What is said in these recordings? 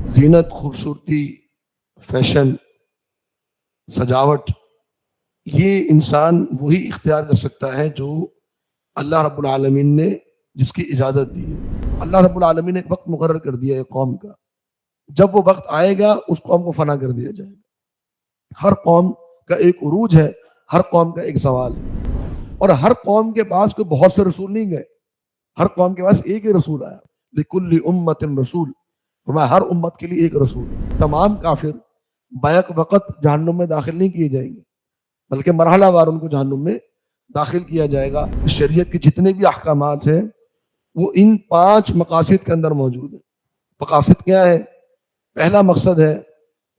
زینت، خوبصورتی، فیشن، سجاوٹ، یہ انسان وہی اختیار کر سکتا ہے جو اللہ رب العالمین نے جس کی اجازت دی ہے۔ اللہ رب العالمین نے ایک وقت مقرر کر دیا ہے قوم کا، جب وہ وقت آئے گا اس قوم کو فنا کر دیا جائے گا۔ ہر قوم کا ایک عروج ہے، ہر قوم کا ایک زوال ہے، اور ہر قوم کے پاس کوئی بہت سے رسول نہیں گئے، ہر قوم کے پاس ایک ہی رسول آیا۔ لِكُلِّ أُمَّةٍ رسول، فرمایا ہر امت کے لیے ایک رسول۔ تمام کافر بیک وقت جہنم میں داخل نہیں کیے جائیں گے، بلکہ مرحلہ وار ان کو جہنم میں داخل کیا جائے گا۔ کہ شریعت کے جتنے بھی احکامات ہیں وہ ان 5 مقاصد کے اندر موجود ہیں۔ مقاصد کیا ہے؟ پہلا مقصد ہے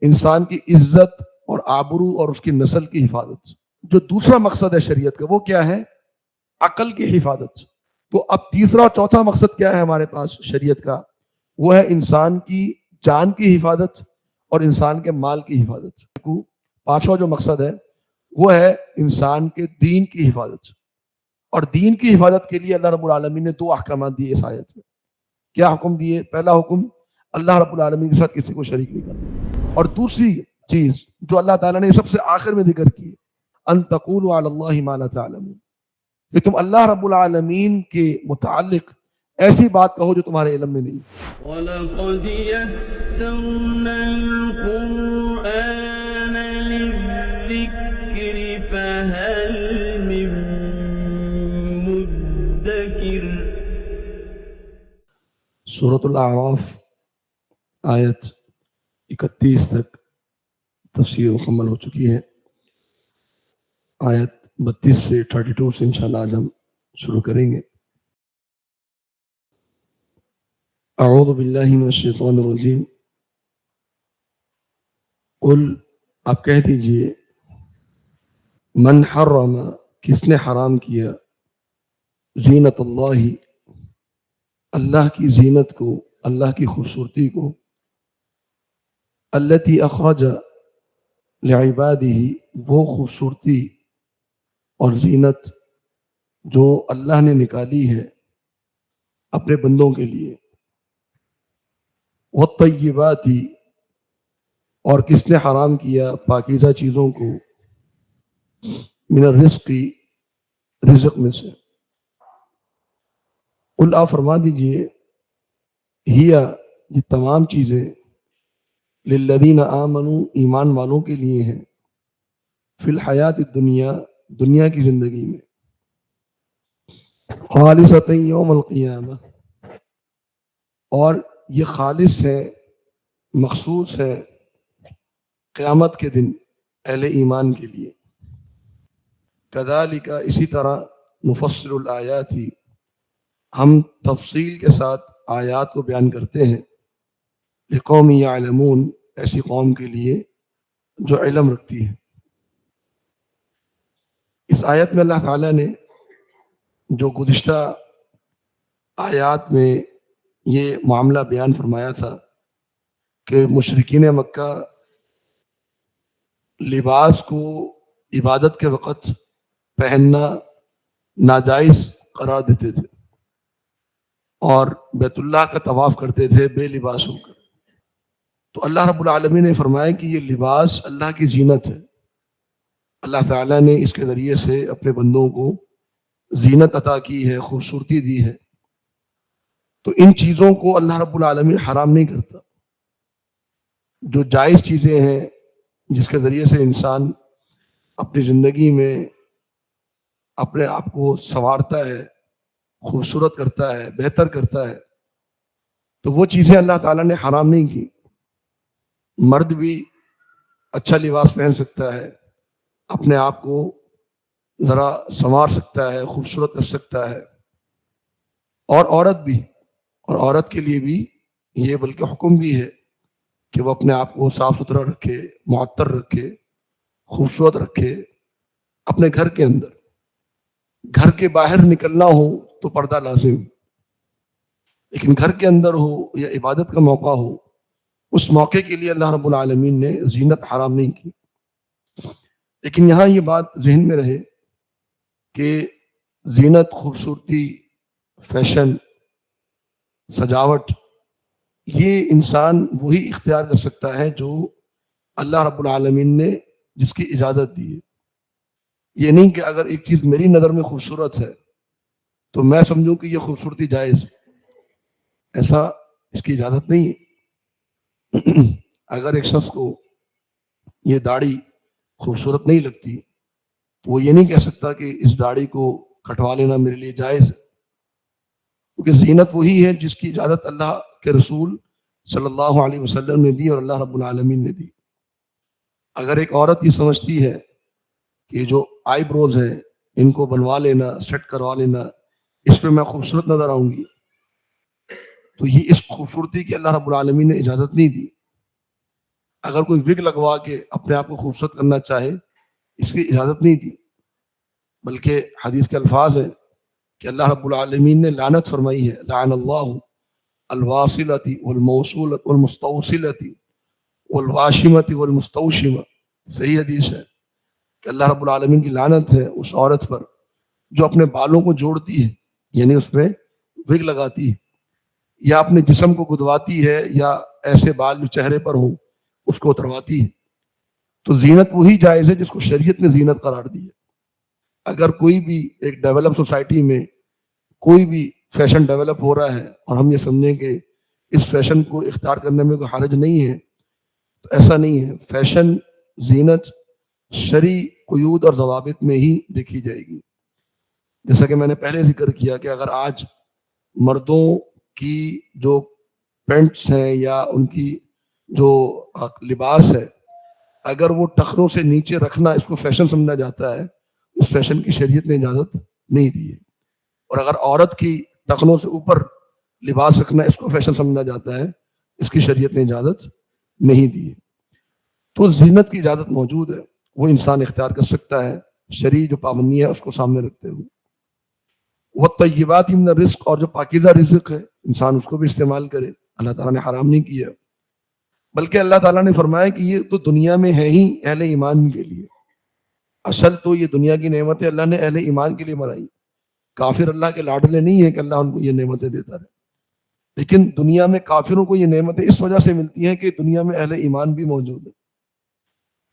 انسان کی عزت اور آبرو اور اس کی نسل کی حفاظت۔ جو دوسرا مقصد ہے شریعت کا وہ کیا ہے؟ عقل کی حفاظت۔ تو اب تیسرا اور چوتھا مقصد کیا ہے ہمارے پاس شریعت کا؟ وہ ہے انسان کی جان کی حفاظت اور انسان کے مال کی حفاظت۔ پانچواں جو مقصد ہے وہ ہے انسان کے دین کی حفاظت، اور دین کی حفاظت کے لیے اللہ رب العالمین نے 2 احکامات دیے اس آیت میں۔ کیا حکم دیے؟ پہلا حکم اللہ رب العالمین کے ساتھ کسی کو شریک نہیں کرنا، اور دوسری چیز جو اللہ تعالیٰ نے سب سے آخر میں ذکر کی، ان تقولوا علی اللہ ما لا تعلمون، کہ تم اللہ رب العالمین کے متعلق ایسی بات کہو جو تمہارے علم میں نہیں۔ وَلَقَدْ يَسَّرْنَا الْقُرْآنَ لِلذِّكْرِ فَهَلْ مِن مُدَّكِرٍ۔ سورۃ الاعراف آیت 31 تک تفسیر مکمل ہو چکی ہے۔ آیت 32 سے 32 سے انشاءاللہ آج ہم شروع کریں گے۔ اعوذ باللہ من الشیطان الرجیم، قل، آپ کہہ دیجئے، من حرم، کس نے حرام کیا، زینت اللہ، اللہ کی زینت کو، اللہ کی خوبصورتی کو، التی اخرج لعبادہ، وہ خوبصورتی اور زینت جو اللہ نے نکالی ہے اپنے بندوں کے لیے، والطیبات، اور کس نے حرام کیا پاکیزہ چیزوں کو، من الرزق، رزق میں سے۔ قل، آپ فرما دیجئے، ہیا، یہ تمام چیزیں، للذین آمنوا، ایمان والوں کے لیے ہیں، فی الحیات الدنیا، دنیا کی زندگی میں، خالصۃ یوم القیامہ، اور یہ خالص ہے، مخصوص ہے قیامت کے دن اہل ایمان کے لیے۔ کذالک، اسی طرح، نفصل الآیات، ہم تفصیل کے ساتھ آیات کو بیان کرتے ہیں، لقوم یعلمون، ایسی قوم کے لیے جو علم رکھتی ہے۔ اس آیت میں اللہ تعالیٰ نے جو گزشتہ آیات میں یہ معاملہ بیان فرمایا تھا کہ مشرکین مکہ لباس کو عبادت کے وقت پہننا ناجائز قرار دیتے تھے، اور بیت اللہ کا طواف کرتے تھے بے لباس ہو کر، تو اللہ رب العالمین نے فرمایا کہ یہ لباس اللہ کی زینت ہے، اللہ تعالیٰ نے اس کے ذریعے سے اپنے بندوں کو زینت عطا کی ہے، خوبصورتی دی ہے، تو ان چیزوں کو اللہ رب العالمین حرام نہیں کرتا۔ جو جائز چیزیں ہیں جس کے ذریعے سے انسان اپنی زندگی میں اپنے آپ کو سنوارتا ہے، خوبصورت کرتا ہے، بہتر کرتا ہے، تو وہ چیزیں اللہ تعالیٰ نے حرام نہیں کی۔ مرد بھی اچھا لباس پہن سکتا ہے، اپنے آپ کو ذرا سنوار سکتا ہے، خوبصورت کر سکتا ہے، اور عورت بھی، اور عورت کے لیے بھی یہ بلکہ حکم بھی ہے کہ وہ اپنے آپ کو صاف ستھرا رکھے، معطر رکھے، خوبصورت رکھے اپنے گھر کے اندر۔ گھر کے باہر نکلنا ہو تو پردہ لازم، لیکن گھر کے اندر ہو یا عبادت کا موقع ہو، اس موقع کے لیے اللہ رب العالمین نے زینت حرام نہیں کی۔ لیکن یہاں یہ بات ذہن میں رہے کہ زینت، خوبصورتی، فیشن، سجاوٹ، یہ انسان وہی اختیار کر سکتا ہے جو اللہ رب العالمین نے جس کی اجازت دی ہے. یہ نہیں کہ اگر ایک چیز میری نظر میں خوبصورت ہے تو میں سمجھوں کہ یہ خوبصورتی جائز ہے. ایسا اس کی اجازت نہیں ہے. اگر ایک شخص کو یہ داڑھی خوبصورت نہیں لگتی تو وہ یہ نہیں کہہ سکتا کہ اس داڑھی کو کٹوا لینا میرے لیے جائز ہے، کیونکہ زینت وہی ہے جس کی اجازت اللہ کے رسول صلی اللہ علیہ وسلم نے دی اور اللہ رب العالمین نے دی. اگر ایک عورت یہ سمجھتی ہے کہ جو آئی بروز ہیں ان کو بنوا لینا، سیٹ کروا لینا، اس پہ میں خوبصورت نظر آؤں گی، تو یہ اس خوبصورتی کی اللہ رب العالمین نے اجازت نہیں دی. اگر کوئی وگ لگوا کے اپنے آپ کو خوبصورت کرنا چاہے اس کی اجازت نہیں دی، بلکہ حدیث کے الفاظ ہیں کہ اللہ رب العالمین نے لعنت فرمائی ہے، لعن اللہ الواصلۃ والموصولۃ والمستوصلۃ والواشمۃ والمستوشمۃ. صحیح حدیث ہے کہ اللہ رب العالمین کی لعنت ہے اس عورت پر جو اپنے بالوں کو جوڑتی ہے، یعنی اس میں وگ لگاتی ہے، یا اپنے جسم کو گدواتی ہے، یا ایسے بال جو چہرے پر ہوں اس کو اترواتی ہے. تو زینت وہی جائز ہے جس کو شریعت نے زینت قرار دی ہے. اگر کوئی بھی ایک ڈیولپ سوسائٹی میں کوئی بھی فیشن ڈیولپ ہو رہا ہے اور ہم یہ سمجھیں کہ اس فیشن کو اختیار کرنے میں کوئی حرج نہیں ہے، تو ایسا نہیں ہے. فیشن زینت شرعی قیود اور ضوابط میں ہی دیکھی جائے گی. جیسا کہ میں نے پہلے ذکر کیا کہ اگر آج مردوں کی جو پینٹس ہیں یا ان کی جو لباس ہے، اگر وہ ٹخنوں سے نیچے رکھنا اس کو فیشن سمجھا جاتا ہے، اس فیشن کی شریعت نے اجازت نہیں دی ہے. اور اگر عورت کی ٹخنوں سے اوپر لباس رکھنا اس کو فیشن سمجھا جاتا ہے، اس کی شریعت نے اجازت نہیں دی ہے. تو زینت کی اجازت موجود ہے، وہ انسان اختیار کر سکتا ہے شرعی جو پابندی ہے اس کو سامنے رکھتے ہوئے. والطیبات من الرزق، اور جو پاکیزہ رزق ہے انسان اس کو بھی استعمال کرے. اللہ تعالیٰ نے حرام نہیں کیا، بلکہ اللہ تعالیٰ نے فرمایا کہ یہ تو دنیا میں ہے ہی اہل ایمان کے لیے. اصل تو یہ دنیا کی نعمتیں اللہ نے اہل ایمان کے لیے بنائی. کافر اللہ کے لاڈلے نہیں ہیں کہ اللہ ان کو یہ نعمتیں دیتا رہے، لیکن دنیا میں کافروں کو یہ نعمتیں اس وجہ سے ملتی ہیں کہ دنیا میں اہل ایمان بھی موجود ہے،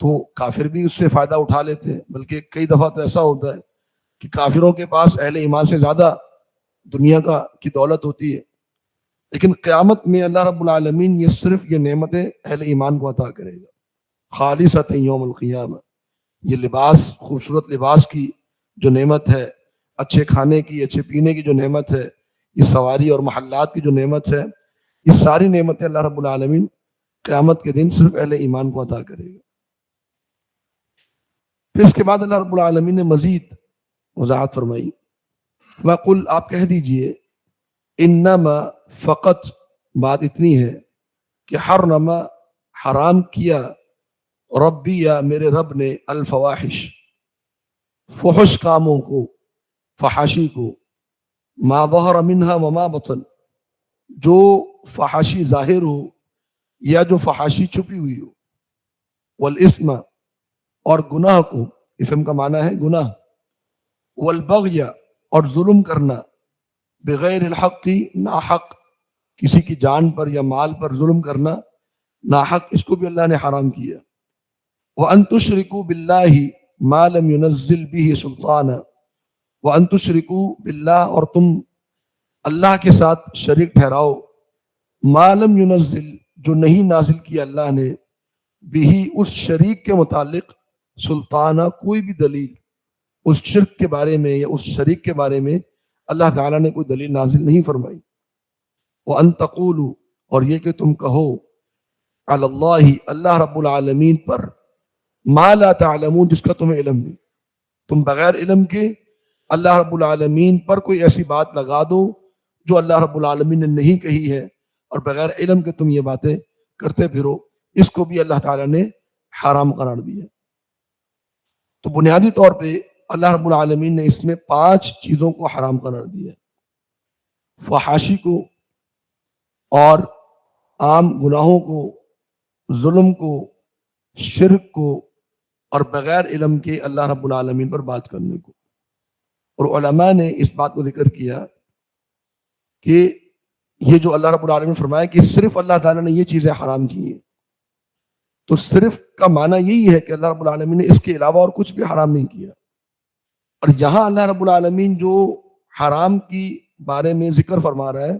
تو کافر بھی اس سے فائدہ اٹھا لیتے ہیں. بلکہ کئی دفعہ تو ایسا ہوتا ہے کہ کافروں کے پاس اہل ایمان سے زیادہ دنیا کی دولت ہوتی ہے، لیکن قیامت میں اللہ رب العالمین یہ صرف یہ نعمتیں اہل ایمان کو عطا کرے گا. خالصۃ یوم القیامہ، یہ لباس، خوبصورت لباس کی جو نعمت ہے، اچھے کھانے کی، اچھے پینے کی جو نعمت ہے، یہ سواری اور محلات کی جو نعمت ہے، یہ ساری نعمتیں اللہ رب العالمین قیامت کے دن صرف اہل ایمان کو عطا کرے گا. پھر اس کے بعد اللہ رب العالمین نے مزید وضاحت فرمائی. وَقُلْ، آپ کہہ دیجئے، انما، فقط بات اتنی ہے کہ حرم، حرام کیا، ربی، یا میرے رب نے، الفواحش، فحش کاموں کو، فحاشی کو، ما ظہر منہا وما بطن، جو فحاشی ظاہر ہو یا جو فحاشی چھپی ہوئی ہو، والاسم، اور گناہ کو، اسم کا معنی ہے گناہ، والبغی، اور ظلم کرنا، بغیر الحق، ناحق، کسی کی جان پر یا مال پر ظلم کرنا ناحق، اس کو بھی اللہ نے حرام کیا. وَأَن تُشْرِكُوا بِاللَّهِ مَا لَمْ يُنَزِّلْ بِهِ سُلْطَانًا، وَأَن تُشْرِكُوا بِاللَّهِ، اور تم اللہ کے ساتھ شریک ٹھہراؤ، مَا لَمْ يُنَزِّلْ، جو نہیں نازل کیا اللہ نے، بِهِ، اس شریک کے متعلق، سلطانہ، کوئی بھی دلیل، اس شرک کے بارے میں یا اس شریک کے بارے میں اللہ تعالیٰ نے کوئی دلیل نازل نہیں فرمائی. وَأَن تَقُولُوا، اور یہ کہ تم کہو، عَلَى اللَّهِ، اللہ رب العالمین پر، ما لا تعلمون، جس کا تمہیں علم نہیں. تم بغیر علم کے اللہ رب العالمین پر کوئی ایسی بات لگا دو جو اللہ رب العالمین نے نہیں کہی ہے، اور بغیر علم کے تم یہ باتیں کرتے پھرو، اس کو بھی اللہ تعالیٰ نے حرام قرار دیا. تو بنیادی طور پہ اللہ رب العالمین نے اس میں 5 چیزوں کو حرام قرار دیا: فحاشی کو، اور عام گناہوں کو، ظلم کو، شرک کو، اور بغیر علم کے اللہ رب العالمین پر بات کرنے کو. اور علماء نے اس بات کو ذکر کیا کہ یہ جو اللہ رب العالمین نے فرمایا کہ صرف اللہ تعالیٰ نے یہ چیزیں حرام کی ہیں، تو صرف کا معنی یہی ہے کہ اللہ رب العالمین نے اس کے علاوہ اور کچھ بھی حرام نہیں کیا. اور یہاں اللہ رب العالمین جو حرام کی بارے میں ذکر فرما رہا ہے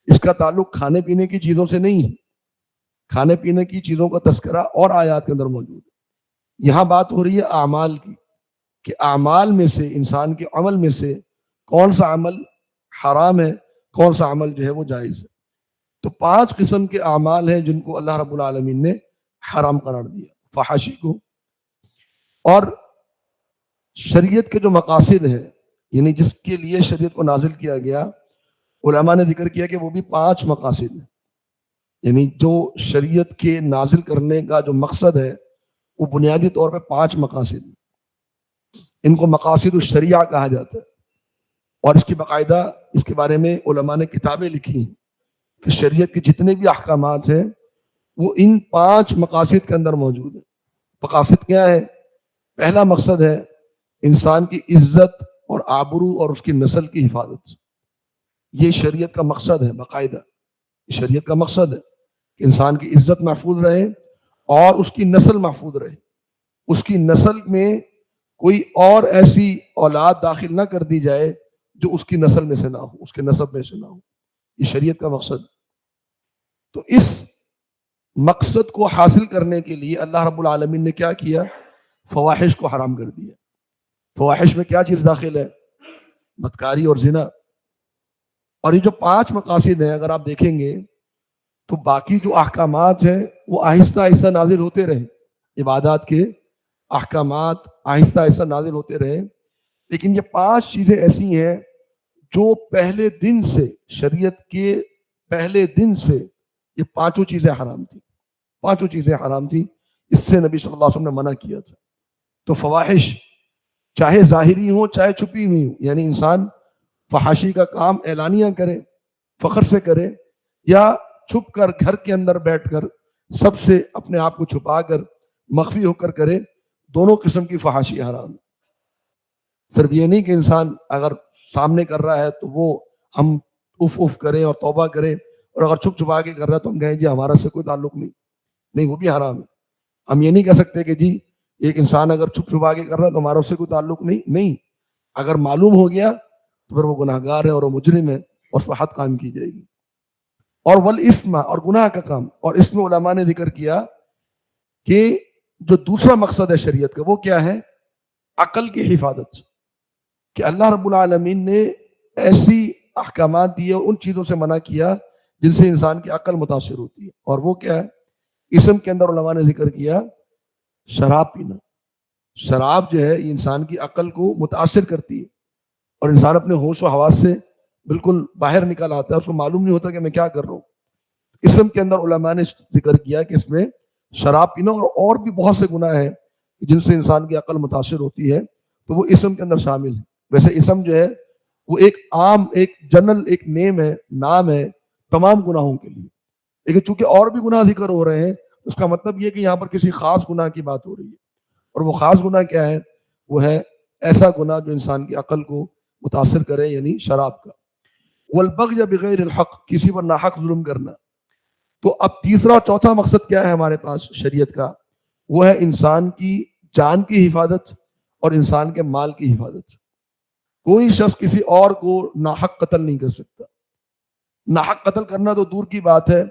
اس کا تعلق کھانے پینے کی چیزوں سے نہیں ہے. کھانے پینے کی چیزوں کا تذکرہ اور آیات کے اندر موجود ہے. یہاں بات ہو رہی ہے اعمال کی، کہ اعمال میں سے، انسان کے عمل میں سے کون سا عمل حرام ہے، کون سا عمل جو ہے وہ جائز ہے. تو 5 قسم کے اعمال ہیں جن کو اللہ رب العالمین نے حرام قرار دیا، فحاشی کو. اور شریعت کے جو مقاصد ہیں، یعنی جس کے لیے شریعت کو نازل کیا گیا، علماء نے ذکر کیا کہ وہ بھی 5 مقاصد ہیں. یعنی جو شریعت کے نازل کرنے کا جو مقصد ہے وہ بنیادی طور پہ 5 مقاصد ہیں. ان کو مقاصد الشریعہ کہا جاتا ہے. اور اس کی باقاعدہ اس کے بارے میں علماء نے کتابیں لکھی ہیں کہ شریعت کے جتنے بھی احکامات ہیں وہ ان 5 مقاصد کے اندر موجود ہیں. مقاصد کیا ہے؟ پہلا مقصد ہے انسان کی عزت اور آبرو اور اس کی نسل کی حفاظت. یہ شریعت کا مقصد ہے، باقاعدہ شریعت کا مقصد ہے کہ انسان کی عزت محفوظ رہے اور اس کی نسل محفوظ رہے. اس کی نسل میں کوئی اور ایسی اولاد داخل نہ کر دی جائے جو اس کی نسل میں سے نہ ہو، اس کے نسب میں سے نہ ہو. یہ شریعت کا مقصد. تو اس مقصد کو حاصل کرنے کے لیے اللہ رب العالمین نے کیا کیا؟ فواحش کو حرام کر دیا. فواحش میں کیا چیز داخل ہے؟ بدکاری اور زنا. اور یہ جو 5 مقاصد ہیں اگر آپ دیکھیں گے تو باقی جو احکامات ہیں وہ آہستہ آہستہ نازل ہوتے رہے. عبادات کے احکامات آہستہ آہستہ نازل ہوتے رہے، لیکن یہ 5 چیزیں ایسی ہیں جو پہلے دن سے، شریعت کے پہلے دن سے یہ 5 چیزیں حرام تھیں. 5 چیزیں حرام تھیں. اس سے نبی صلی اللہ علیہ وسلم نے منع کیا تھا. تو فواحش چاہے ظاہری ہوں چاہے چھپی ہوئی ہوں، یعنی انسان فحاشی کا کام اعلانیہ کرے، فخر سے کرے، یا چھپ کر گھر کے اندر بیٹھ کر سب سے اپنے آپ کو چھپا کر مخفی ہو کر کرے، دونوں قسم کی فحاشی حرام. صرف یہ نہیں کہ انسان اگر سامنے کر رہا ہے تو وہ ہم اف اف کریں اور توبہ کریں، اور اگر چھپ چھپا کے کر رہا ہے تو ہم کہیں جی ہمارا سے کوئی تعلق نہیں. نہیں، وہ بھی حرام ہے. ہم یہ نہیں کہہ سکتے کہ جی ایک انسان اگر چھپ چھپا کے کر رہا ہے تو ہمارا اس سے کوئی تعلق نہیں. نہیں، اگر معلوم ہو گیا تو پھر وہ گناہ گار ہے اور وہ مجرم ہے، اور اس پر حد قائم کی جائے گی. اور والاثم، اور گناہ کا کام. اور اس میں علماء نے ذکر کیا کہ جو دوسرا مقصد ہے شریعت کا وہ کیا ہے؟ عقل کی حفاظت. کہ اللہ رب العالمین نے ایسی احکامات دیے، ان چیزوں سے منع کیا جن سے انسان کی عقل متاثر ہوتی ہے. اور وہ کیا ہے؟ اسم کے اندر علماء نے ذکر کیا شراب پینا. شراب جو ہے یہ انسان کی عقل کو متاثر کرتی ہے، اور انسان اپنے ہوش و حواس سے بالکل باہر نکل آتا ہے، اس کو معلوم نہیں ہوتا کہ میں کیا کر رہا ہوں. اسم کے اندر علماء نے ذکر کیا کہ اس میں شراب پینا اور بھی بہت سے گناہ ہیں جن سے انسان کی عقل متاثر ہوتی ہے، تو وہ اسم کے اندر شامل ہے. ویسے اسم جو ہے وہ ایک عام، ایک جنرل، ایک نیم ہے، نام ہے تمام گناہوں کے لیے. لیکن چونکہ اور بھی گناہ ذکر ہو رہے ہیں، اس کا مطلب یہ کہ یہاں پر کسی خاص گناہ کی بات ہو رہی ہے. اور وہ خاص گناہ کیا ہے؟ وہ ہے ایسا گناہ جو انسان کی عقل کو متاثر کرے، یعنی شراب کا. والبغی بغیر الحق، کسی پر ناحق ظلم کرنا. تو اب تیسرا اور چوتھا مقصد کیا ہے ہمارے پاس شریعت کا؟ وہ ہے انسان کی جان کی حفاظت اور انسان کے مال کی حفاظت. کوئی شخص کسی اور کو ناحق قتل نہیں کر سکتا. ناحق قتل کرنا تو دور کی بات ہے،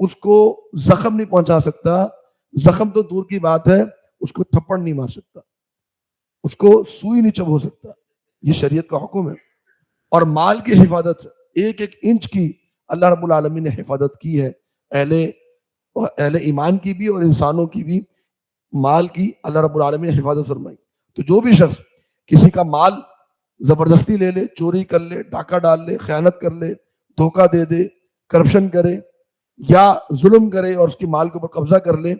اس کو زخم نہیں پہنچا سکتا. زخم تو دور کی بات ہے، اس کو تھپڑ نہیں مار سکتا، اس کو سوئی نہیں چبھو سکتا. یہ شریعت کا حکم ہے. اور مال کی حفاظت، ایک ایک انچ کی اللہ رب العالمین نے حفاظت کی ہے. اہل ایمان کی بھی اور انسانوں کی بھی مال کی اللہ رب العالمین نے حفاظت فرمائی. تو جو بھی شخص کسی کا مال زبردستی لے لے، چوری کر لے، ڈاکہ ڈال لے، خیانت کر لے، دھوکہ دے دے، کرپشن کرے یا ظلم کرے اور اس کی مال کے اوپر قبضہ کر لے،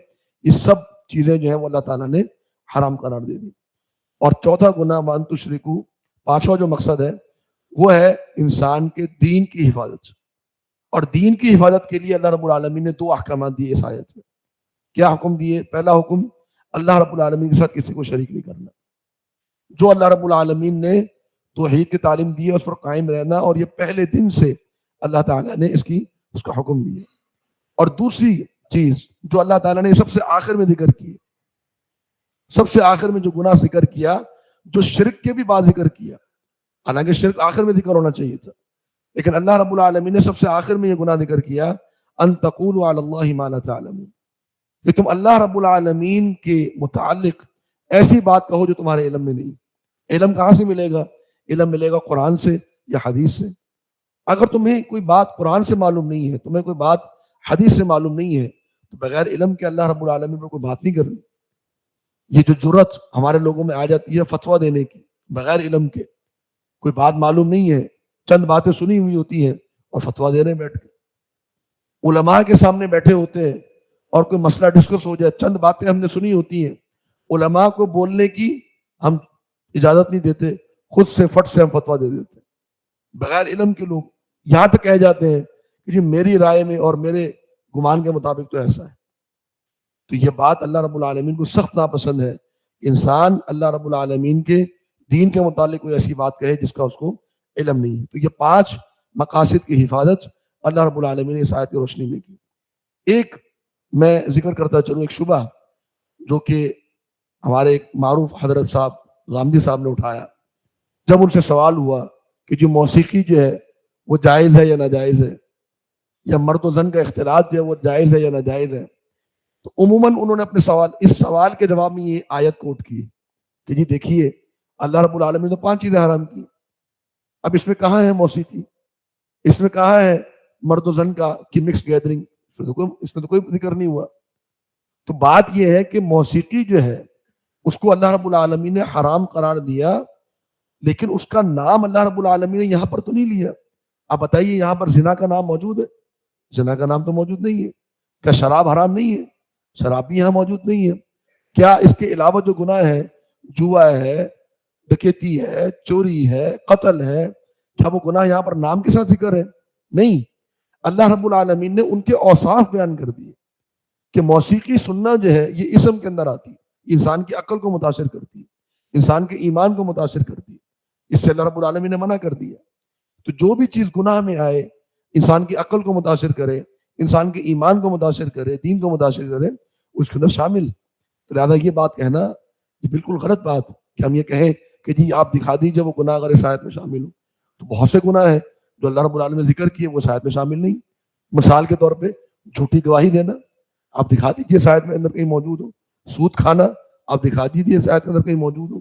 یہ سب چیزیں جو ہیں وہ اللہ تعالیٰ نے حرام قرار دے دی. اور چوتھا گناہ وان تشرکو، پانچواں جو مقصد ہے وہ ہے انسان کے دین کی حفاظت. اور دین کی حفاظت کے لیے اللہ رب العالمین نے 2 احکامات دیے اس آیت میں. کیا حکم دیے؟ پہلا حکم، اللہ رب العالمین کے ساتھ کسی کو شریک نہیں کرنا. جو اللہ رب العالمین نے توحید کی تعلیم دی ہے اس پر قائم رہنا، اور یہ پہلے دن سے اللہ تعالیٰ نے اس کا حکم دیا. اور دوسری چیز جو اللہ تعالیٰ نے سب سے آخر میں ذکر کی، سب سے آخر میں جو گناہ ذکر کیا، جو شرک کے بھی بعد ذکر کیا، حالانکہ شرک آخر میں ذکر ہونا چاہیے تھا، لیکن اللہ رب العالمین نے سب سے آخر میں یہ گناہ ذکر کیا، ان تقولوا علی اللہ ما لا تعلمون، کہ تم اللہ رب العالمین کے متعلق ایسی بات کہو جو تمہارے علم میں نہیں. علم کہاں سے ملے گا؟ علم ملے گا قرآن سے یا حدیث سے. اگر تمہیں کوئی بات قرآن سے معلوم نہیں ہے، تمہیں کوئی بات حدیث سے معلوم نہیں ہے، تو بغیر علم کے اللہ رب العالمین پر کوئی بات نہیں کرنی. یہ جو جرت ہمارے لوگوں میں آ جاتی ہے فتویٰ دینے کی بغیر علم کے، کوئی بات معلوم نہیں ہے، چند باتیں سنی ہوئی ہوتی ہیں اور فتویٰ دے رہے ہیں بیٹھ کے. علماء کے سامنے بیٹھے ہوتے ہیں اور کوئی مسئلہ ڈسکس ہو جائے، چند باتیں ہم نے سنی ہوتی ہیں، علماء کو بولنے کی ہم اجازت نہیں دیتے، خود سے فٹ سے ہم فتویٰ دے دیتے ہیں بغیر علم کے. لوگ یہاں تک کہہ جاتے ہیں کہ جی میری رائے میں اور میرے گمان کے مطابق تو ایسا ہے. تو یہ بات اللہ رب العالمین کو سخت ناپسند ہے. انسان اللہ رب العالمین کے دین کے متعلق کوئی ایسی بات کہے جس کا اس کو علم نہیں ہے. تو یہ 5 مقاصد کی حفاظت اللہ رب العالمین نے اس آیت کی روشنی میں کی. ایک میں ذکر کرتا چلوں، ایک شبہ جو کہ ہمارے ایک معروف حضرت صاحب غامدی صاحب نے اٹھایا. جب ان سے سوال ہوا کہ جو موسیقی جو ہے وہ جائز ہے یا ناجائز ہے، یا مرد و زن کا اختلاط جو ہے وہ جائز ہے یا ناجائز ہے، تو عموماً انہوں نے اپنے اس سوال کے جواب میں یہ آیت کوٹ کی کہ جی دیکھیے اللہ رب العالمین نے 5 چیزیں حرام کی. اب اس میں کہاں ہے موسیقی، اس میں کہاں ہے مرد و زن کی مکس گیدرنگ، اس میں تو کوئی ذکر نہیں ہوا. تو بات یہ ہے کہ موسیقی جو ہے اس کو اللہ رب العالمین نے حرام قرار دیا، لیکن اس کا نام اللہ رب العالمین نے یہاں پر تو نہیں لیا. آپ بتائیے یہاں پر زنا کا نام موجود ہے؟ زنا کا نام تو موجود نہیں ہے. کیا شراب حرام نہیں ہے؟ شراب بھی یہاں موجود نہیں ہے. کیا اس کے علاوہ جو گناہ ہے، جوا ہے، ڈکیتی ہے، چوری ہے، قتل ہے، کیا وہ گناہ یہاں پر نام کے ساتھ ذکر ہے؟ نہیں. اللہ رب العالمین نے ان کے اوصاف بیان کر دیے کہ موسیقی سننا جو ہے یہ اسم کے اندر آتی ہے، انسان کی عقل کو متاثر کرتی ہے، انسان کے ایمان کو متاثر کرتی ہے. اس سے اللہ رب العالمین نے منع کر دیا. تو جو بھی چیز گناہ میں آئے، انسان کی عقل کو متاثر کرے، انسان کے ایمان کو متاثر کرے، دین کو متاثر کرے، اس کے اندر شامل. تو لہٰذا یہ بات کہنا یہ بالکل غلط بات کہ ہم یہ کہیں کہ جی آپ دکھا دیجیے وہ گناہ اگر اس آیت میں شامل ہو. تو بہت سے گناہ ہیں جو اللہ رب العالمین نے ذکر کیے وہ اس آیت میں شامل نہیں. مثال کے طور پہ جھوٹی گواہی دینا، آپ دکھا دیجیے اس آیت میں اندر کہیں موجود ہو. سود کھانا آپ دکھا دیجیے اس آیت کے اندر کہیں موجود ہو.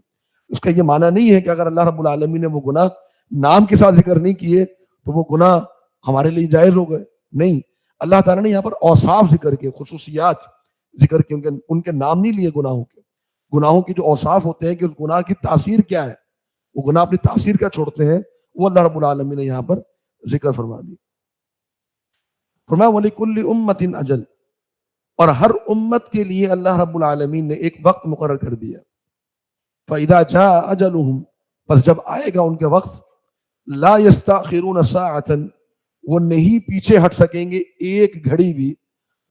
اس کا یہ معنی نہیں ہے کہ اگر اللہ رب العالمین نے وہ گناہ نام کے ساتھ ذکر نہیں کیے تو وہ گناہ ہمارے لیے جائز ہو گئے. نہیں، اللہ تعالیٰ نے یہاں پر اوصاف ذکر کے، خصوصیات ذکر کے، ان کے نام نہیں لیے گناہوں کے. گناہوں کی جو اوصاف ہوتے ہیں کہ اس گناہ کی تاثیر کیا ہے، وہ گناہ اپنی تاثیر کیا چھوڑتے ہیں، وہ اللہ رب العالمین نے یہاں پر ذکر فرما دی. فرمایا وَلِكُلِّ أُمَّةٍ أَجَلٌ، اور ہر امت کے لیے اللہ رب العالمین نے ایک وقت مقرر کر دیا. فَإِذَا جَاءَ أَجَلُهُمْ، پس جب آئے گا ان کے وقت، لَا يَسْتَأْخِرُونَ سَاعَةً، وہ نہیں پیچھے ہٹ سکیں گے ایک گھڑی بھی،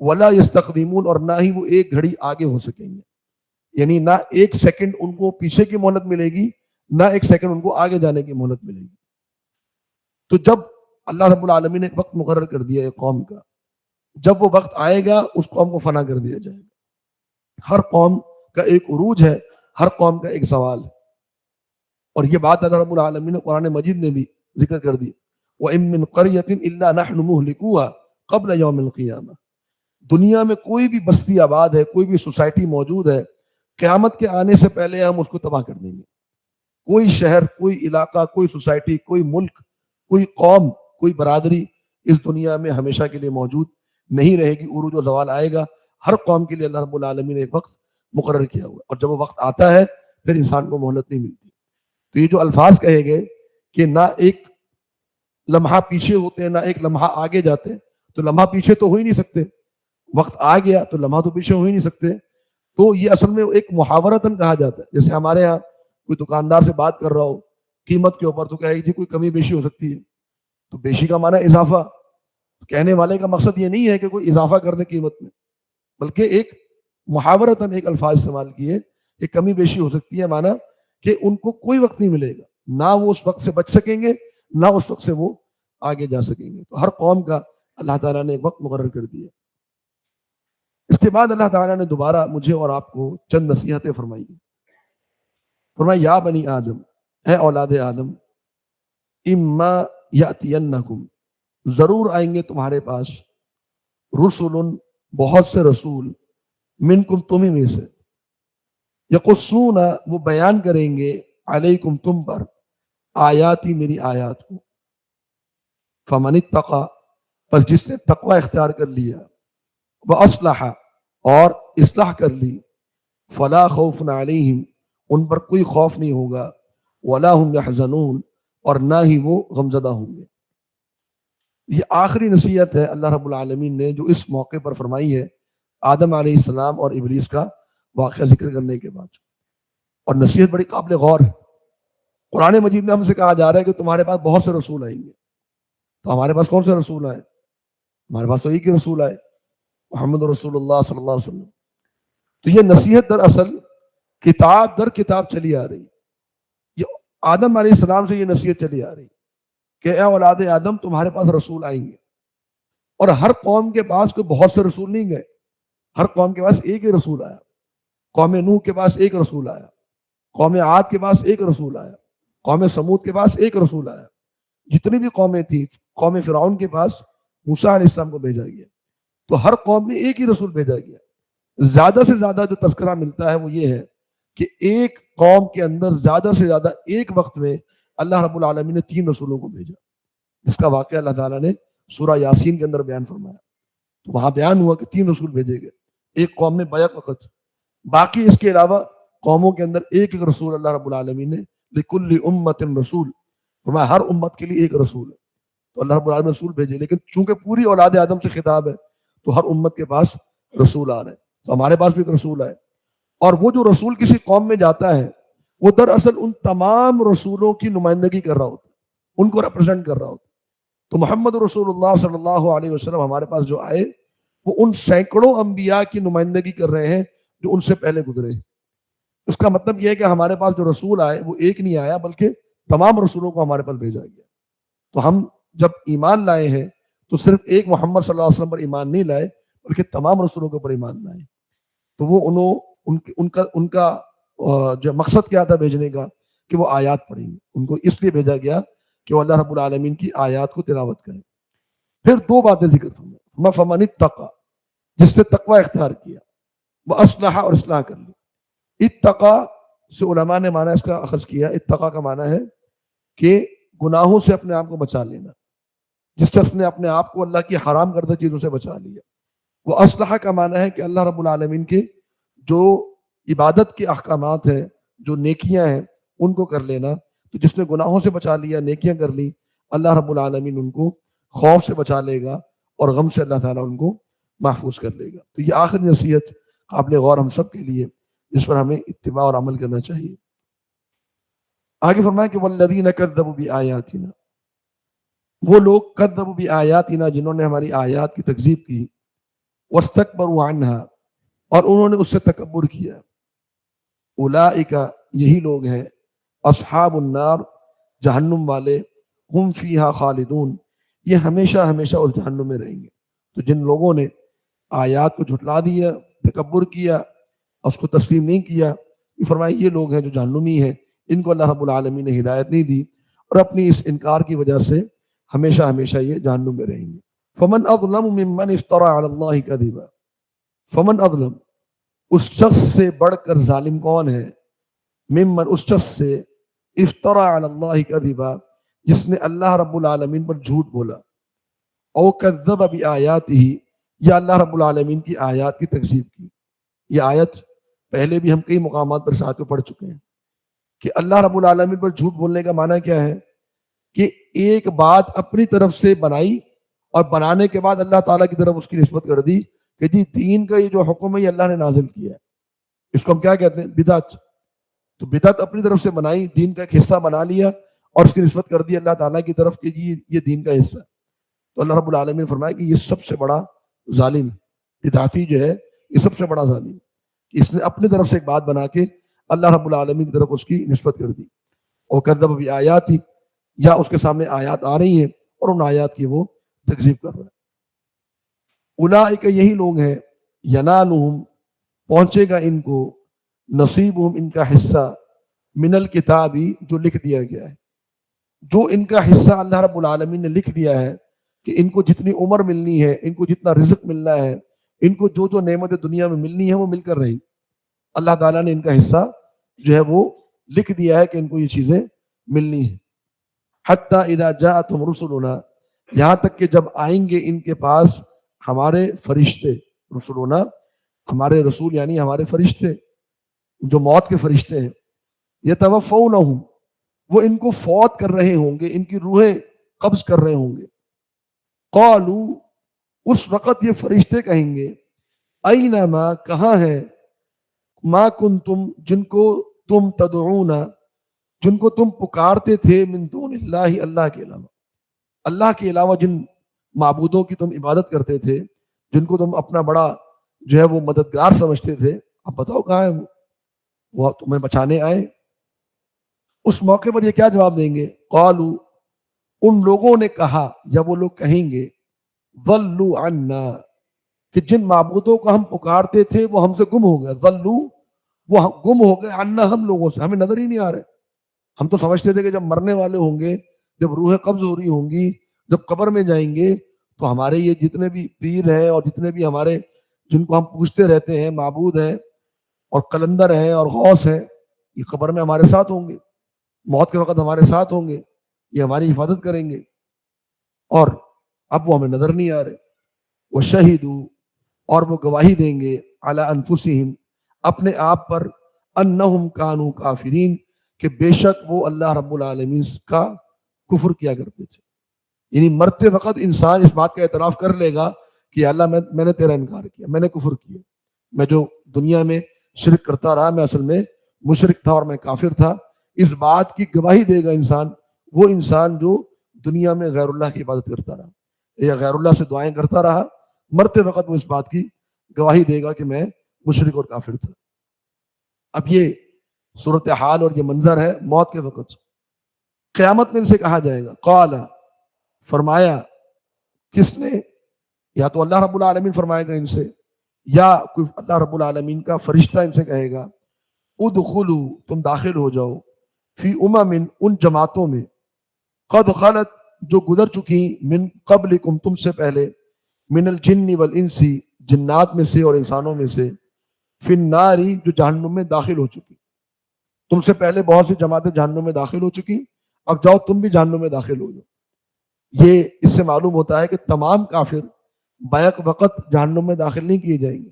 وَلَا يَسْتَقْدِمُونَ، اور نہ ہی وہ ایک گھڑی آگے ہو سکیں گے. یعنی نہ ایک سیکنڈ ان کو پیچھے کی مہلت ملے گی، نہ ایک سیکنڈ ان کو آگے جانے کی مہلت ملے گی. تو جب اللہ رب العالمین نے ایک وقت مقرر کر دیا ایک قوم کا، جب وہ وقت آئے گا اس قوم کو فنا کر دیا جائے گا. ہر قوم کا ایک عروج ہے، ہر قوم کا ایک زوال ہے. اور یہ بات اللہ رب العالمین نے قرآن مجید میں بھی ذکر کر دی. وَإِن مِّن قَرْيَةٍ إِلَّا نَحْنُ مُهْلِكُوهَا قَبْلَ يَوْمِ الْقِيَامَةِ، دنیا میں کوئی بھی بستی آباد ہے، کوئی بھی سوسائٹی موجود ہے، قیامت کے آنے سے پہلے ہم اس کو تباہ کر دیں گے. کوئی شہر، کوئی علاقہ، کوئی سوسائٹی، کوئی ملک، کوئی قوم، کوئی برادری اس دنیا میں ہمیشہ کے لیے موجود نہیں رہے گی. عروج و زوال آئے گا. ہر قوم کے لیے اللہ رب العالمین نے ایک وقت مقرر کیا ہوا، اور جب وہ وقت آتا ہے پھر انسان کو مہلت نہیں ملتی. تو یہ جو الفاظ کہے گئے کہ نہ ایک لمحہ پیچھے ہوتے ہیں نہ ایک لمحہ آگے جاتے ہیں، تو لمحہ پیچھے تو ہو ہی نہیں سکتے، وقت آ گیا تو لمحہ تو پیچھے ہو ہی نہیں سکتے. تو یہ اصل میں ایک محاورتاً کہا جاتا ہے. جیسے ہمارے ہاں کوئی دکاندار سے بات کر رہا ہو قیمت کے اوپر، تو کہے جی کوئی کمی بیشی ہو سکتی ہے. تو بیشی کا معنی اضافہ. کہنے والے کا مقصد یہ نہیں ہے کہ کوئی اضافہ کر دے قیمت میں، بلکہ ایک محاورتاً ایک الفاظ استعمال کیے کہ کمی بیشی ہو سکتی ہے، معنی کہ ان کو کوئی وقت نہیں ملے گا، نہ وہ اس وقت سے بچ سکیں گے، نہ اس وقت سے وہ آگے جا سکیں گے. تو ہر قوم کا اللہ تعالیٰ نے ایک وقت مقرر کر دیا. اس کے بعد اللہ تعالیٰ نے دوبارہ مجھے اور آپ کو چند نصیحتیں فرمائی. فرمایا یا بنی آدم، اے اولاد آدم، اما یاتینکم، ضرور آئیں گے تمہارے پاس، رسول، بہت سے رسول، منکم، تمہیں میں سے، یقصون، وہ بیان کریں گے، علیکم، تم پر، آیاتی، میری آیات کو. فمن اتقى، پس جس نے تقوی اختیار کر لیا، واصلح، اور اصلاح کر لی، فلا خوف علیہم، ان پر کوئی خوف نہیں ہوگا، ولا هم يحزنون، اور نہ ہی وہ غمزدہ ہوں گے. یہ آخری نصیحت ہے اللہ رب العالمین نے جو اس موقع پر فرمائی ہے آدم علیہ السلام اور ابلیس کا واقعہ ذکر کرنے کے بعد. اور نصیحت بڑی قابل غور ہے. قرآن مجید میں ہم سے کہا جا رہا ہے کہ تمہارے پاس بہت سے رسول آئیں گے. تو ہمارے پاس کون سے رسول آئے؟ ہمارے پاس تو ایک ہی رسول آئے، محمد رسول اللہ صلی اللہ علیہ وسلم. تو یہ نصیحت دراصل کتاب در کتاب چلی آ رہی. یہ آدم علیہ السلام سے یہ نصیحت چلی آ رہی کہ اے اولاد آدم، تمہارے پاس رسول آئیں گے. اور ہر قوم کے پاس کوئی بہت سے رسول نہیں گئے، ہر قوم کے پاس ایک ہی رسول آیا. قوم نوح کے پاس ایک رسول آیا، قوم عاد کے پاس ایک رسول آیا، قوم سمود کے پاس ایک رسول آیا. جتنی بھی قومیں تھیں، قوم فرعون کے پاس موسیٰ علیہ السلام کو بھیجا گیا. تو ہر قوم میں ایک ہی رسول بھیجا گیا. زیادہ سے زیادہ جو تذکرہ ملتا ہے وہ یہ ہے کہ ایک قوم کے اندر زیادہ سے زیادہ ایک وقت میں اللہ رب العالمین نے 3 رسولوں کو بھیجا، جس کا واقعہ اللہ تعالیٰ نے سورہ یاسین کے اندر بیان فرمایا. تو وہاں بیان ہوا کہ 3 رسول بھیجے گئے ایک قوم میں بیک وقت. باقی اس کے علاوہ قوموں کے اندر ایک ایک رسول اللہ رب العالمین نے لکل امت رسول، فرمایا ہر امت کے لیے ایک رسول ہے. تو اللہ رب العالمین رسول بھیجے، لیکن چونکہ پوری اولاد آدم سے خطاب ہے تو ہر امت کے پاس رسول آ رہے ہیں. تو ہمارے پاس بھی ایک رسول ہے. اور وہ جو رسول کسی قوم میں جاتا ہے وہ دراصل ان تمام رسولوں کی نمائندگی کر رہا ہوتا ہے، ان کو ریپرزینٹ کر رہا ہوتا ہے. تو محمد رسول اللہ صلی اللہ علیہ وسلم ہمارے پاس جو آئے وہ ان سینکڑوں انبیاء کی نمائندگی کر رہے ہیں جو ان سے پہلے گزرے. اس کا مطلب یہ ہے کہ ہمارے پاس جو رسول آئے وہ ایک نہیں آیا بلکہ تمام رسولوں کو ہمارے پاس بھیجا گیا. تو ہم جب ایمان لائے ہیں تو صرف ایک محمد صلی اللہ علیہ وسلم پر ایمان نہیں لائے بلکہ تمام رسولوں کے اوپر ایمان لائے. تو وہ ان کا جو مقصد کیا تھا بھیجنے کا کہ وہ آیات پڑھیں گے. ان کو اس لیے بھیجا گیا کہ وہ اللہ رب العالمین کی آیات کو تلاوت کریں. پھر 2 باتیں ذکر فرمائیں. فمن اتقى، جس نے تقوی اختیار کیا، واصلح، اور اصلاح کر لی. اتقى سے علماء نے معنی اس کا اخذ کیا. اتقى کا معنی ہے کہ گناہوں سے اپنے آپ کو بچا لینا. جس شخص نے اپنے آپ کو اللہ کی حرام کردہ چیزوں سے بچا لیا. وہ اصلح کا معنی ہے کہ اللہ رب العالمین کے جو عبادت کے احکامات ہیں، جو نیکیاں ہیں، ان کو کر لینا. تو جس نے گناہوں سے بچا لیا، نیکیاں کر لی، اللہ رب العالمین ان کو خوف سے بچا لے گا اور غم سے اللہ تعالیٰ ان کو محفوظ کر لے گا. تو یہ آخری نصیحت قابل غور ہم سب کے لیے جس پر ہمیں اتباع اور عمل کرنا چاہیے. آگے فرمایا کہ والذین کذبوا بآیاتنا، وہ لوگ کذبوا بآیاتنا جنہوں نے ہماری آیات کی تکذیب کی، واستکبروا عنہا، اور انہوں نے اس سے تکبر کیا. اولئک، یہی لوگ ہیں، اصحاب النار، جہنم والے، ہم فیہا خالدون، یہ ہمیشہ ہمیشہ اس جہنم میں رہیں گے. تو جن لوگوں نے آیات کو جھٹلا دیا، تکبر کیا، اس کو تسلیم نہیں کیا، یہ فرمایا یہ لوگ ہیں جو جہنمی ہیں. ان کو اللہ رب العالمین نے ہدایت نہیں دی اور اپنی اس انکار کی وجہ سے ہمیشہ ہمیشہ یہ جہنم میں رہیں گے. فمن اظلم ممن افترى علی اللہ کذبا، فمن اظلم، اس شخص سے بڑھ کر ظالم کون ہے؟ ممن، اس شخص سے، افترى علی اللہ کذبا، جس نے اللہ رب العالمین پر جھوٹ بولا، او کذب بآیاتہ، یا اللہ رب العالمین کی آیات کی تکذیب کی. یہ آیت پہلے بھی ہم کئی مقامات پر ساتھ میں پڑھ چکے ہیں کہ اللہ رب العالمین پر جھوٹ بولنے کا معنی کیا ہے کہ ایک بات اپنی طرف سے بنائی اور بنانے کے بعد اللہ تعالیٰ کی طرف اس کی نسبت کر دی کہ جی دین کا یہ جو حکم ہے یہ اللہ نے نازل کیا ہے. اس کو ہم کیا کہتے ہیں؟ بدعت. تو بدعت اپنی طرف سے بنائی، دین کا ایک حصہ بنا لیا اور اس کی نسبت کر دی اللہ تعالیٰ کی طرف کہ جی یہ دین کا حصہ ہے. تو اللہ رب العالمین نے فرمایا کہ یہ سب سے بڑا ظالم، بدعتی جو ہے یہ سب سے بڑا ظالم. اس نے اپنی طرف سے ایک بات بنا کے اللہ رب العالمین کی طرف اس کی نسبت کر دی. اور کذب بآیاتہ، یا اس کے سامنے آیات آ رہی ہیں اور ان آیات کی وہ تکذیب کر رہا ہے. اولئک یہی لوگ ہیں ینالہم پہنچے گا ان کو نصیبہم ان کا حصہ من الکتابی جو لکھ دیا گیا ہے. جو ان کا حصہ اللہ رب العالمین نے لکھ دیا ہے کہ ان کو جتنی عمر ملنی ہے، ان کو جتنا رزق ملنا ہے، ان کو جو جو نعمت دنیا میں ملنی ہے وہ مل کر رہی. اللہ تعالیٰ نے ان کا حصہ جو ہے وہ لکھ دیا ہے کہ ان کو یہ چیزیں ملنی ہیں. حتیٰ اذا جاءتہم رسلنا یہاں تک کہ جب آئیں گے ان کے پاس ہمارے فرشتے. رسولنا ہمارے رسول یعنی ہمارے فرشتے جو موت کے فرشتے ہیں. یتوفونہم وہ ان کو فوت کر رہے ہوں گے، ان کی روحیں قبض کر رہے ہوں گے. قالوا اس وقت یہ فرشتے کہیں گے اینما کہاں ہے ما کنتم جن کو تم تدعون جن کو تم پکارتے تھے من دون اللہ اللہ کے علاوہ. اللہ کے علاوہ جن معبودوں کی تم عبادت کرتے تھے، جن کو تم اپنا بڑا جو ہے وہ مددگار سمجھتے تھے، اب بتاؤ کہاں ہے وہ تمہیں بچانے آئے. اس موقع پر یہ کیا جواب دیں گے؟ قالوا ان لوگوں نے کہا یا وہ لوگ کہیں گے ضلوا عنا کہ جن معبودوں کو ہم پکارتے تھے وہ ہم سے گم ہو گئے. ضلوا وہ گم ہو گئے عنا ہم لوگوں سے، ہمیں نظر ہی نہیں آ رہے. ہم تو سمجھتے تھے کہ جب مرنے والے ہوں گے، جب روحیں قبض ہو رہی ہوں گی، جب قبر میں جائیں گے تو ہمارے یہ جتنے بھی پیر ہیں اور جتنے بھی ہمارے جن کو ہم پوچھتے رہتے ہیں معبود ہیں اور قلندر ہیں اور غوث ہیں، یہ قبر میں ہمارے ساتھ ہوں گے، موت کے وقت ہمارے ساتھ ہوں گے، یہ ہماری حفاظت کریں گے. اور اب وہ ہمیں نظر نہیں آ رہے. وشہدوا اور وہ گواہی دیں گے علی انفسہم اپنے آپ پر انہم کانوا کافرین کہ بے شک وہ اللہ رب العالمین کا کفر کیا کرتے تھے. یعنی مرتے وقت انسان اس بات کا اعتراف کر لے گا کہ اللہ میں نے تیرا انکار کیا، میں نے کفر کیا، میں جو دنیا میں شرک کرتا رہا میں اصل میں مشرک تھا اور میں کافر تھا. اس بات کی گواہی دے گا انسان، وہ انسان جو دنیا میں غیر اللہ کی عبادت کرتا رہا یا غیر اللہ سے دعائیں کرتا رہا، مرتے وقت وہ اس بات کی گواہی دے گا کہ میں مشرک اور کافر تھا. اب یہ صورتحال اور یہ منظر ہے موت کے وقت. قیامت میں ان سے کہا جائے گا قال فرمایا کس نے؟ یا تو اللہ رب العالمین فرمائے گا ان سے، یا کوئی اللہ رب العالمین کا فرشتہ ان سے کہے گا ادخلوا تم داخل ہو جاؤ فی امم ان جماعتوں میں قد خلت جو گزر چکی من قبلکم تم سے پہلے من الجن والانس جنات میں سے اور انسانوں میں سے فی النار جو جہنم میں داخل ہو چکی. تم سے پہلے بہت سی جماعتیں جہنم میں داخل ہو چکی، اب جاؤ تم بھی جہنم میں داخل ہو جاؤ. یہ اس سے معلوم ہوتا ہے کہ تمام کافر بیک وقت جہنم میں داخل نہیں کیے جائیں گے،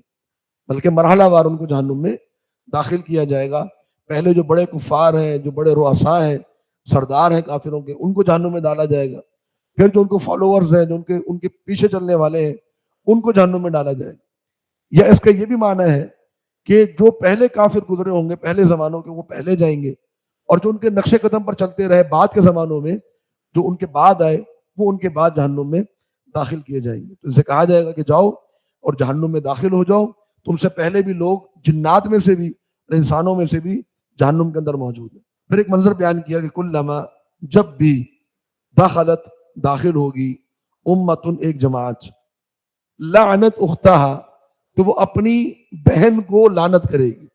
بلکہ مرحلہ وار ان کو جہنم میں داخل کیا جائے گا. پہلے جو بڑے کفار ہیں، جو بڑے رؤساء ہیں، سردار ہیں کافروں کے، ان کو جہنم میں ڈالا جائے گا. پھر جو ان کو فالوورز ہیں، جو ان کے پیچھے چلنے والے ہیں، ان کو جہنم میں ڈالا جائے گا. یا اس کا یہ بھی معنی ہے کہ جو پہلے کافر گزرے ہوں گے پہلے زمانوں کے، وہ پہلے جائیں گے، اور جو ان کے نقش قدم پر چلتے رہے بعد کے زمانوں میں، جو ان کے بعد آئے، وہ ان کے بعد جہنم میں داخل کیے جائیں گے. تو ان سے کہا جائے گا کہ جاؤ اور جہنم میں داخل ہو جاؤ. تم سے پہلے بھی لوگ جنات میں سے بھی اور انسانوں میں سے بھی جہنم کے اندر موجود ہیں. پھر ایک منظر بیان کیا کہ کلما جب بھی دخلت داخل ہوگی امتن ایک جماعت لعنت اختہا تو وہ اپنی بہن کو لعنت کرے گی.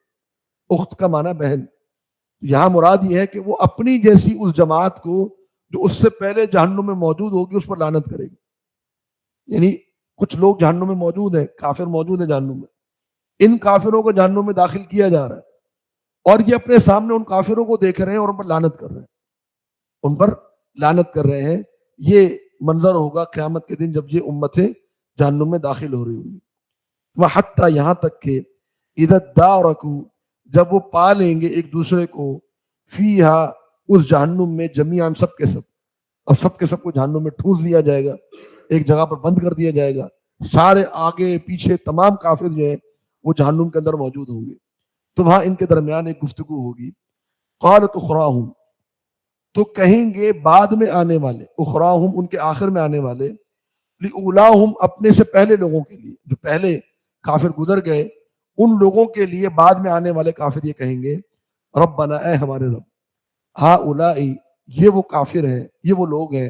اخت کا معنی بہن. یہاں مراد یہ ہے کہ وہ اپنی جیسی اس جماعت کو جو اس سے پہلے جہنم میں موجود ہوگی اس پر لعنت کرے گی. یعنی کچھ لوگ جہنم میں موجود ہیں، کافر موجود ہیں جہنم میں، ان کافروں کو جہنم میں داخل کیا جا رہا ہے اور یہ اپنے سامنے ان کافروں کو دیکھ رہے ہیں اور ان پر لعنت کر رہے ہیں، ان پر لعنت کر رہے ہیں. یہ منظر ہوگا قیامت کے دن جب یہ امتیں جہنم میں داخل ہو رہی ہوگی. وحتیٰ یہاں تک کہ اذا ادارکوا جب وہ پا لیں گے ایک دوسرے کو فیہا اس جہنم میں جمیعاً سب کے سب. اب سب کے سب کو جہنم میں ٹھوس دیا جائے گا، ایک جگہ پر بند کر دیا جائے گا. سارے آگے پیچھے تمام کافر جو ہیں وہ جہنم کے اندر موجود ہوں گے. تو وہاں ان کے درمیان ایک گفتگو ہوگی. قالت اخراہم تو کہیں گے بعد میں آنے والے، اخراہم ان کے آخر میں آنے والے، لأولاہم اپنے سے پہلے لوگوں کے لیے، جو پہلے کافر گزر گئے ان لوگوں کے لیے بعد میں آنے والے کافر یہ کہیں گے ربنا اے ہمارے رب، ہؤلاء یہ وہ کافر ہیں، یہ وہ لوگ ہیں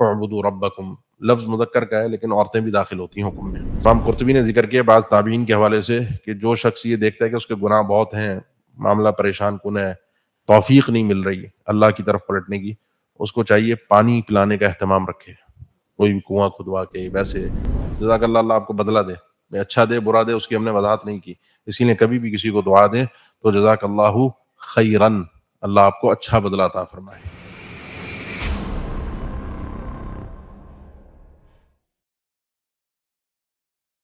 اعبدوا ربکم لفظ مذکر کا ہے لیکن عورتیں بھی داخل ہوتی ہیں حکم میں۔ امام قرطبی نے ذکر کیا بعض تابعین کے حوالے سے کہ جو شخص یہ دیکھتا ہے کہ اس کے گناہ بہت ہیں، معاملہ پریشان کن ہے، توفیق نہیں مل رہی اللہ کی طرف پلٹنے کی، اس کو چاہیے پانی پلانے کا اہتمام رکھے، کوئی بھی کنواں کھدوا کے ویسے، جزاک اللہ، اللہ آپ کو بدلہ دے، میں اچھا دے برا دے اس کی ہم نے وضاحت نہیں کی، اسی لیے کبھی بھی کسی کو دعا دیں تو جزاک اللہ خیرن، اللہ آپ کو اچھا بدلہ عطا فرمائے۔